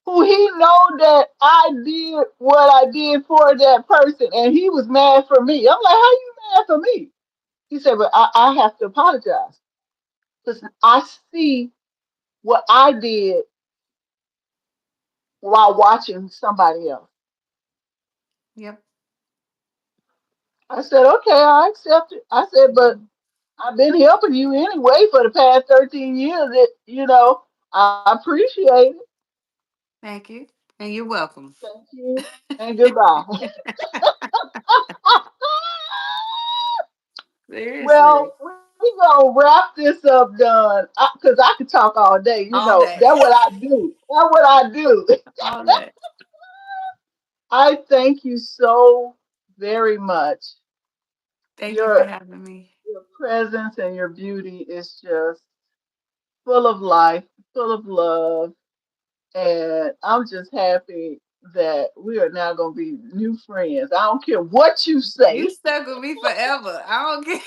who he know that I did what I did for that person, and he was mad for me. I'm like, how you mad for me? He said, but I have to apologize because I see what I did while watching somebody else. Yep. I said, okay, I accept it. I said, but I've been helping you anyway for the past 13 years. I appreciate it. Thank you. And you're welcome. Thank you and goodbye. Seriously. Well, we gonna wrap this up, done, because I could talk all day. All day. That's what I do. That's what I do. All day. I thank you so very much. Thank you for Your having me. your presence and your beauty is just full of life, full of love, and I'm just happy that we are now gonna be new friends. I don't care what you You say. stuck with me forever. I don't care.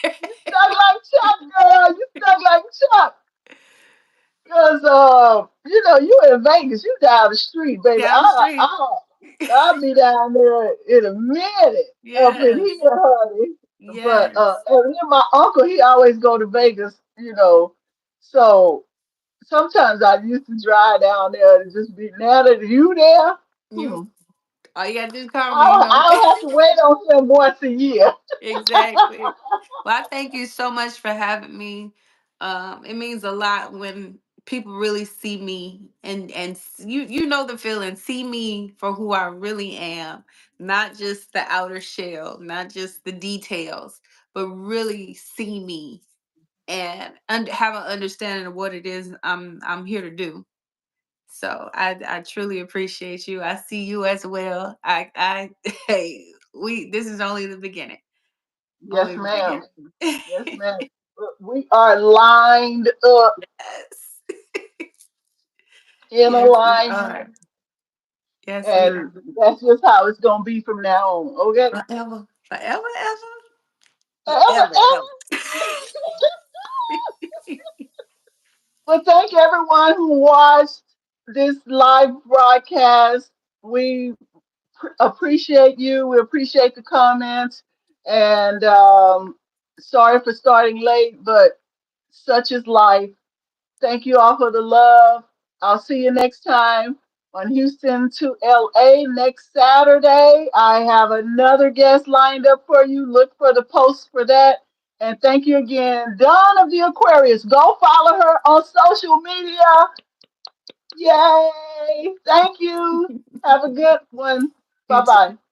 You stuck like Chuck, girl. You stuck like Chuck. Cause you in Vegas, you down the street, baby. Down the street. I'll be down there in a minute up in Yes. here, honey. But Yes. and then my uncle, he always go to Vegas. So sometimes I used to drive down there to just be now that you there. You Hmm. All you gotta do is call me, I don't have to wait on him once a year. Exactly. Well, I thank you so much for having me. It means a lot when people really see me and you know the feeling, see me for who I really am, not just the outer shell, not just the details, but really see me and have an understanding of what it is I'm here to do. So I truly appreciate you. I see you as well. I hey, we this is only the beginning. Yes, Only the ma'am. beginning. Yes, ma'am. We are lined up Yes. in Yes, we alignment, are. Yes, we are. and that's just how it's gonna be from now on. Okay. Forever. Forever, Ever, ever. Forever, ever. ever. Well, thank everyone who watched this live broadcast. We appreciate you. We appreciate the comments. And sorry for starting late, but such is life. Thank you all for the love. I'll see you next time on Houston to LA next Saturday. I have another guest lined up for you. Look for the post for that. And thank you again, Dawn of the Aquarius. Go follow her on social media. Yay! Thank you. Have a good one. You Bye too. bye.